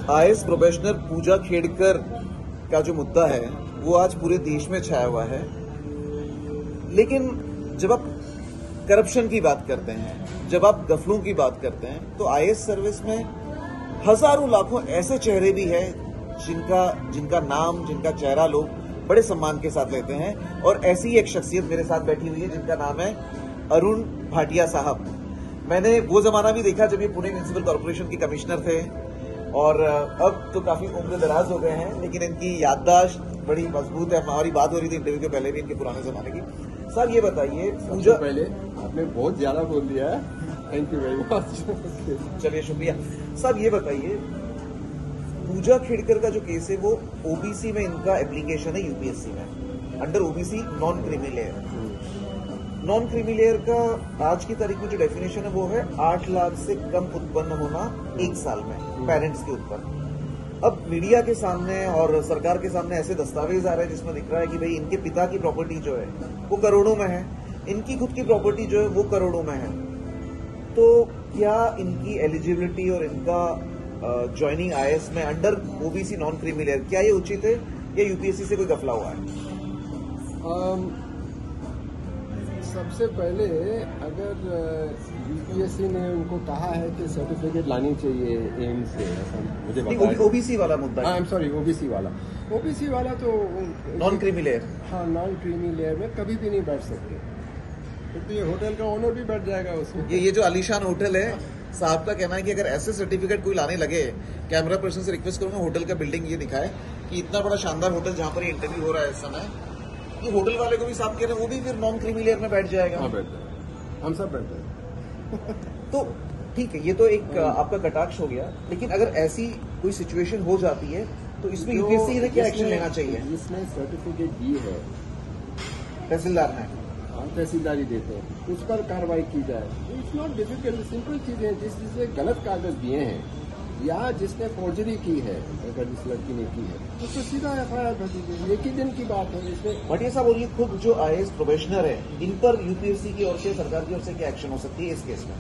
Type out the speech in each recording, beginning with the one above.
IAS probationer पूजा खेड़कर का जो मुद्दा है वो आज पूरे देश में छाया हुआ है। लेकिन जब आप करप्शन की बात करते हैं, जब आप गफलों की बात करते हैं, तो आईएएस सर्विस में हजारों लाखों ऐसे चेहरे भी हैं जिनका नाम, जिनका चेहरा लोग बड़े सम्मान के साथ लेते हैं। और ऐसी ही एक शख्सियत मेरे साथ बैठी हुई है जिनका नाम है अरुण भाटिया साहब। मैंने वो जमाना भी देखा जब ये पुणे म्युनिसिपल कॉर्पोरेशन के कमिश्नर थे और अब तो काफी उम्र दराज हो गए हैं, लेकिन इनकी याददाश्त बड़ी मजबूत है। हमारी बात हो रही थी इंटरव्यू के पहले भी इनके पुराने जमाने की। सर ये बताइए, पूजा पहले आपने बहुत ज्यादा बोल दिया है, थैंक यू वेरी मच। चलिए शुक्रिया। सर ये बताइए, पूजा खेड़कर का जो केस है वो ओबीसी में इनका एप्लीकेशन है, यूपीएससी में under OBC non creamy layer. Non creamy layer का आज की तारीख में जो डेफिनेशन है वो है 8 लाख से कम उत्पन्न होना 1 साल में पेरेंट्स के उत्पन्न। अब मीडिया के सामने और सरकार के सामने ऐसे दस्तावेज आ रहे हैं जिसमें दिख रहा है कि भाई इनके पिता की प्रॉपर्टी जो है वो करोड़ों में है, इनकी खुद की प्रॉपर्टी जो है वो करोड़ों में है। तो क्या इनकी एलिजिबिलिटी और इनका ज्वाइनिंग आईएएस में under OBC non creamy layer, क्या ये उचित है या यूपीएससी से कोई गफला हुआ है? सबसे पहले अगर यूपीएससी ने उनको कहा है कि सर्टिफिकेट लानी चाहिए एम्स से, मुझे पता है ओबीसी वाला मुद्दा है। आई एम सॉरी, ओबीसी वाला तो नॉन क्रीमी लेयर, हाँ नॉन क्रीमी लेयर में कभी भी नहीं बैठ सकते, तो ये होटल का ओनर भी बैठ जाएगा उसमें। ये जो आलीशान होटल है, साहब का कहना है कि अगर ऐसे सर्टिफिकेट कोई लाने लगे, कैमरा पर्सन से रिक्वेस्ट करूंगा होटल का बिल्डिंग ये दिखाए कि इतना बड़ा शानदार होटल जहां पर ये इंटरव्यू हो रहा है इस समय, ये होटल वाले को भी साहब कह रहे हैं वो भी फिर नॉन क्रीमी लेयर में बैठ जाएगा। हाँ बैठ जाएगा, हम सब बैठ जाएंगे। तो ठीक है, ये तो एक आपका कटाक्ष हो गया, लेकिन अगर ऐसी कोई सिचुएशन हो जाती है तो इसमें यूपीएससी ने क्या एक्शन लेना चाहिए? जिसने सर्टिफिकेट दी है तहसीलदार ने, तहसीलदारी देते हैं, उस पर कार्रवाई की जाए। इट्स नॉट डिफिकल्ट, सिंपल चीजें हैं। जिसने गलत कागज दिए हैं या जिसने फॉर्जरी की है, अगर जिस लड़की ने की है तो उसको सीधा एफआईआर भर दीजिए। एक ही दिन की बात है इसमें। भाटिया साहब बोलिए, खुद जो आईएएस प्रोबेशनर है इन पर यूपीएससी की ओर से, सरकार की ओर से क्या एक्शन हो सकती है इस केस में?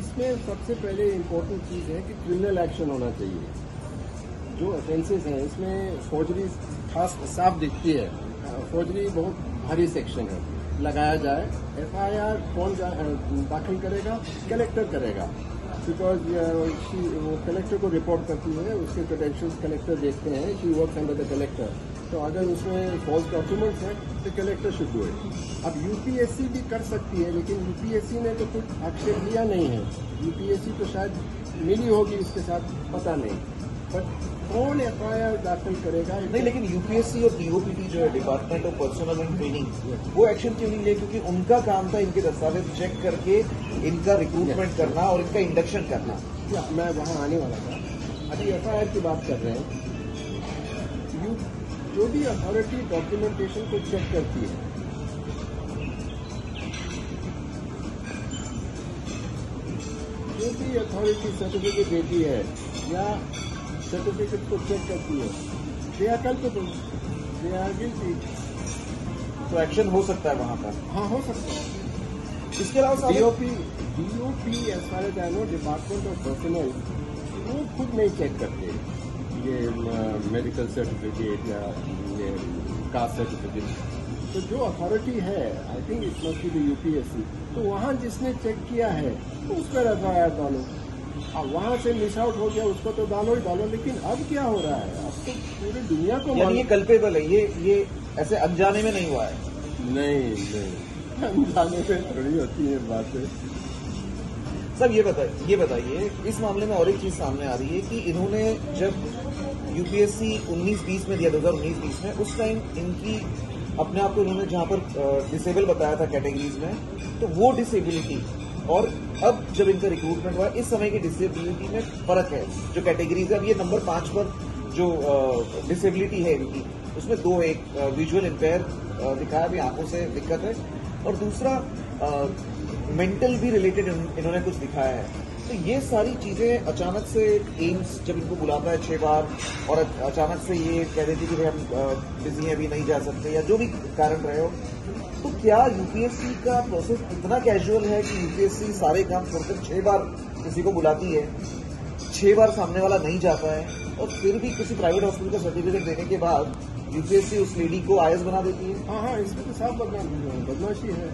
इसमें सबसे पहले इम्पोर्टेंट चीज है कि क्रिमिनल एक्शन होना चाहिए। जो ऑफेंसेस हैं इसमें फौजरी खास साफ दिखती है, फौजरी बहुत भारी सेक्शन है, लगाया जाए। एफआईआर कौन दाखिल करेगा? कलेक्टर करेगा, बिकॉज वो कलेक्टर को रिपोर्ट करती है, उसके क्रेडेंशियल्स कलेक्टर देखते हैं, she works under the collector. तो अगर उसमें फॉल्स डॉक्यूमेंट्स हैं तो कलेक्टर शुड डू इट। अब यूपीएससी भी कर सकती है, लेकिन यूपीएससी ने तो कुछ आक्षेप लिया नहीं है। यूपीएससी तो शायद मिली होगी इसके साथ, पता नहीं, बट कौन एफआईआर दाखिल करेगा? नहीं, लेकिन यूपीएससी और डीओपीटी जो है, department of personal and training, वो एक्शन क्यों नहीं ले? क्योंकि उनका काम था इनके दस्तावेज चेक करके इनका रिक्रूटमेंट करना और इनका इंडक्शन करना। मैं वहां आने वाला था। अभी एफआईआर की बात कर रहे हैं। जो भी अथॉरिटी डॉक्यूमेंटेशन को चेक करती है, जो भी अथॉरिटी सर्टिफिकेट देती है या सर्टिफिकेट को चेक करती है, they are culpable, they are guilty. तो एक्शन हो सकता है वहां पर? हाँ, हो सकता है। इसके अलावा DOP as far as I know, department of personnel, वो खुद नहीं चेक करते ये मेडिकल सर्टिफिकेट या ये कास्ट सर्टिफिकेट। तो जो अथॉरिटी है, I think it must be the UPSC, तो वहाँ जिसने चेक किया है तो उस पर एफआईआर डालो। अब वहाँ से मिस आउट हो गया, उसको तो डालो ही डालो। लेकिन अब क्या हो रहा है, अब तो पूरी दुनिया को ये कल्पेबल है, ये ऐसे अनजाने में नहीं हुआ है। नहीं, अनजाने में थोड़ी होती है बातें। सर ये बताइए, इस मामले में और एक चीज सामने आ रही है कि इन्होंने जब यूपीएससी 19-20 में दिया, 2019-20 में, उस टाइम इनकी अपने आप को इन्होंने जहां पर डिसेबल बताया था कैटेगरीज में, तो वो डिसेबिलिटी और अब जब इनका रिक्रूटमेंट हुआ, इस समय की डिसेबिलिटी में फर्क है। जो कैटेगरीज है, अब ये नंबर 5 पर जो डिसेबिलिटी है इनकी, उसमें 2, एक विजुअल इम्पेयर दिखाया भी, आंखों से दिक्कत है, और दूसरा मेंटल भी रिलेटेड इन्होंने कुछ दिखाया है। तो ये सारी चीजें अचानक से एम्स जब इनको बुलाता है 6 बार और अचानक से ये कह देती कि भाई हम बिजी हैं, अभी नहीं जा सकते, या जो भी कारण रहे हो, तो क्या यूपीएससी का प्रोसेस इतना कैजुअल है कि यूपीएससी सारे काम छोड़कर 6 बार किसी को बुलाती है? 6 बार सामने वाला नहीं जाता है और फिर भी किसी प्राइवेट हॉस्पिटल का सर्टिफिकेट देने के बाद यूपीएससी उस लेडी को आईएएस बना देती है। हाँ, इसमें तो साफ बदमाशी है।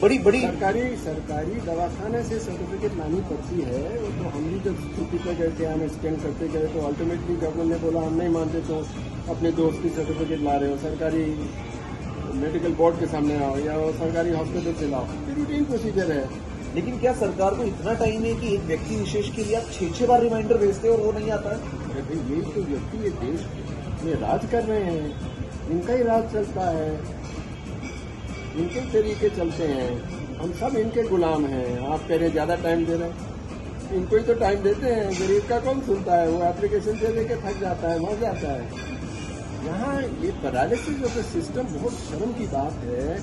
बड़ी सरकारी दवाखाने से सर्टिफिकेट लानी पड़ती है। तो हम भी जब छुट्टी पर गए थे, हम स्कैन करते गए तो अल्टीमेटली गवर्नमेंट ने बोला हम नहीं मानते, तो अपने दोस्त की सर्टिफिकेट ला रहे हो, सरकारी मेडिकल बोर्ड के सामने आओ या सरकारी हॉस्पिटल से लाओ, ये रूटीन प्रोसीजर है। लेकिन क्या सरकार को इतना टाइम है कि एक व्यक्ति विशेष के लिए आप 6 बार रिमाइंडर भेजते हैं और वो नहीं आता है? अरे भाई, यही तो व्यक्ति ये देश में राज कर रहे हैं, इनका ही राज चलता है, इनके तरीके चलते हैं, हम सब इनके गुलाम हैं। आप कह रहे ज्यादा टाइम दे रहे हैं, इनको ही तो टाइम देते हैं। गरीब का कौन सुनता है? वो एप्लीकेशन दे के थक जाता है, मर जाता है। यहाँ ये पैरालिसिस ऑफ द सिस्टम बहुत शर्म की बात है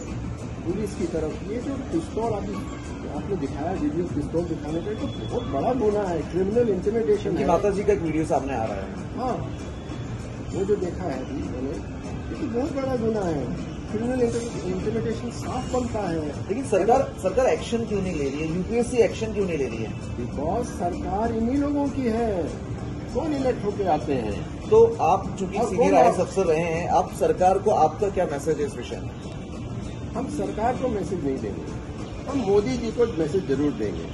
पुलिस की तरफ। ये जो पिस्तौल आपने दिखाया, वीडियो पिस्तौल दिखाने का, तो बहुत बड़ा गुना है, क्रिमिनल इंटिमिडेशन है। माता जी का एक वीडियो सामने आ रहा है। हाँ, वो जो देखा है अभी मैंने, ये तो बहुत बड़ा गुना है, क्रिमिनल इंटिमिडेशन साफ बनता है। लेकिन सरकार एक्शन क्यों नहीं ले रही है? यूपीएससी एक्शन क्यों नहीं ले रही है? बिकॉज सरकार इन्हीं लोगों की है, कौन इलेक्ट होके आते हैं। तो आप चूंकि सीनियर आईएएस अफसर रहे हैं, आप सरकार को, आपका क्या मैसेज है इस विषय में? हम सरकार को मैसेज नहीं देंगे, हम मोदी जी को मैसेज जरूर देंगे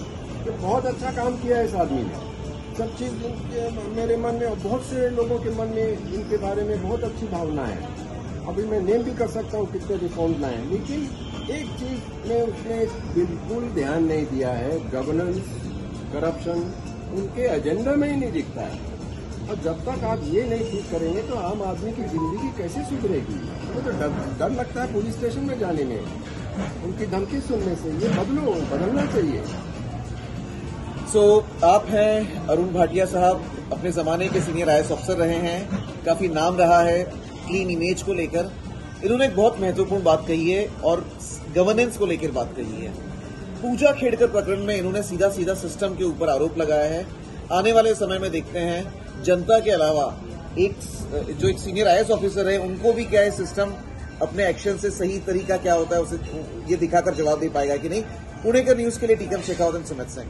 कि बहुत अच्छा काम किया है इस आदमी ने। सब चीज मेरे मन में और बहुत से लोगों के मन में इनके बारे में बहुत अच्छी भावना है। अभी मैं नेम भी कर सकता हूँ कितने रिफॉर्म लाए, लेकिन एक चीज में उसने बिल्कुल ध्यान नहीं दिया है, गवर्नेंस, करप्शन उनके एजेंडा में ही नहीं दिखता है। और जब तक आप ये नहीं ठीक करेंगे तो आम आदमी की जिंदगी कैसे सुधरेगी? हमें तो डर लगता है पुलिस स्टेशन में जाने में, उनकी धमकी सुनने से। ये बदलना चाहिए। आप हैं अरुण भाटिया साहब, अपने जमाने के सीनियर आईएएस अफसर रहे हैं, काफी नाम रहा है क्लीन इमेज को लेकर। इन्होंने एक बहुत महत्वपूर्ण बात कही है और गवर्नेंस को लेकर बात कही है। पूजा खेड़कर प्रकरण में इन्होंने सीधा सिस्टम के ऊपर आरोप लगाया है। आने वाले समय में देखते हैं जनता के अलावा एक सीनियर आईएएस ऑफिसर है, उनको भी क्या है सिस्टम अपने एक्शन से सही तरीका क्या होता है उसे ये दिखाकर जवाब दे पाएगा कि नहीं। पुणे का न्यूज के लिए टीकम शेखावत, सुमित सिंह।